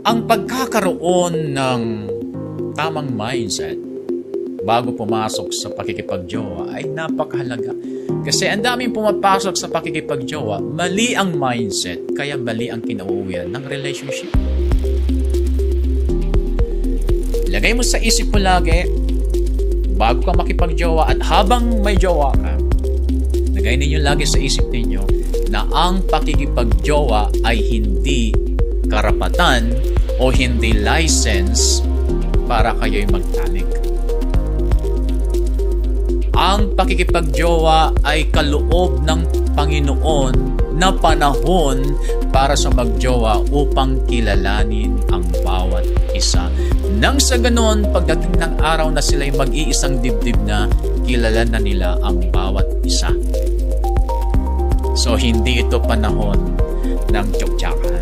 Ang pagkakaroon ng tamang mindset bago pumasok sa pakikipagjowa ay napakahalaga. Kasi ang daming pumapasok sa pakikipagjowa, mali ang mindset, kaya mali ang kinauuwian ng relationship. Lagay mo sa isip mo lagi, bago ka makipagjowa at habang may jowa ka, lagay ninyo lagi sa isip ninyo na ang pakikipagjowa ay hindi karapatan o hindi license para kayo'y magtalik. Ang pakikipagjowa ay kaloob ng Panginoon na panahon para sa magjowa upang kilalanin ang bawat isa. Nang sa ganon, pagdating ng araw na sila'y mag-iisang dibdib na, kilala na nila ang bawat isa. So, hindi ito panahon ng tsuktsakan.